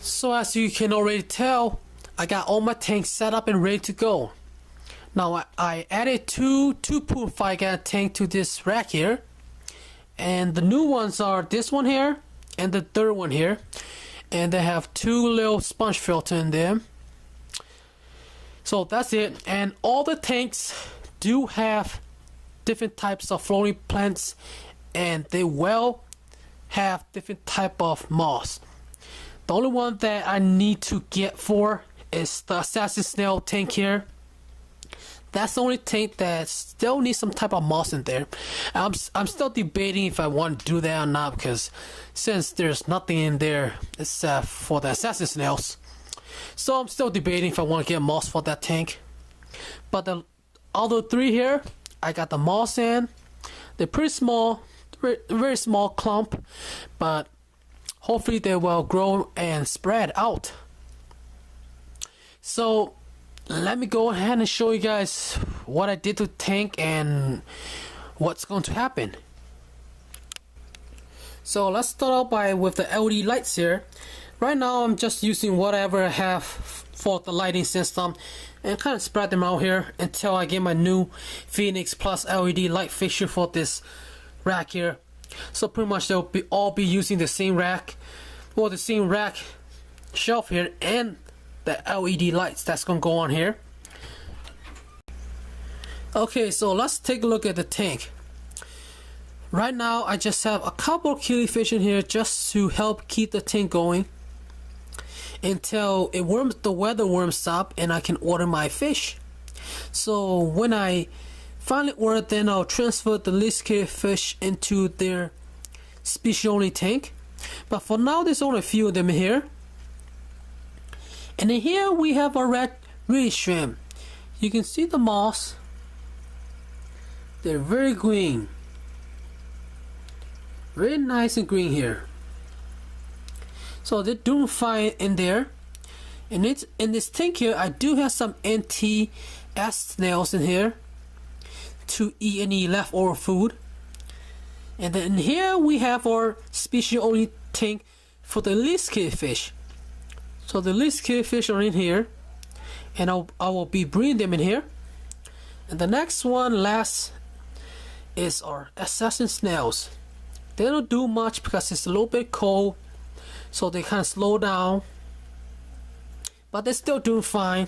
So as you can already tell, I got all my tanks set up and ready to go. Now I added two 2.5 gallon tank to this rack here, and the new ones are this one here and the third one here, and they have two little sponge filter in them. So that's it, and all the tanks do have different types of flooring plants, and they will have different type of moss. The only one that I need to get for is the assassin snail tank here. That's the only tank that still needs some type of moss in there. I'm still debating if I want to do that or not, because since there's nothing in there except for the assassin snails, so I'm still debating if I want to get moss for that tank. But the other three here, I got the moss in. They're pretty small, very small clump, but hopefully they will grow and spread out. So let me go ahead and show you guys what I did to the tank and what's going to happen. So let's start out with the LED lights here. Right now I'm just using whatever I have for the lighting system and kind of spread them out here until I get my new Phoenix Plus LED light fixture for this rack here. So pretty much they'll all be using the same rack, or the same rack shelf here, and the LED lights that's gonna go on here. Okay, so let's take a look at the tank. Right now I just have a couple of killifish in here just to help keep the tank going until the weather warms up and I can order my fish. So when I finally order, then I'll transfer the least killifish into their species only tank. But for now there's only a few of them here. And then here we have our red reed shrimp. You can see the moss. They're very green. Very nice and green here. So they're doing fine in there. And in this tank here, I do have some NT-S snails in here to eat any leftover food. And then here we have our species only tank for the least killifish. So the least killifish are in here, and I will be breeding them in here. And the next one, last, is our assassin snails. They don't do much because it's a little bit cold, so they kind of slow down, but they're still doing fine.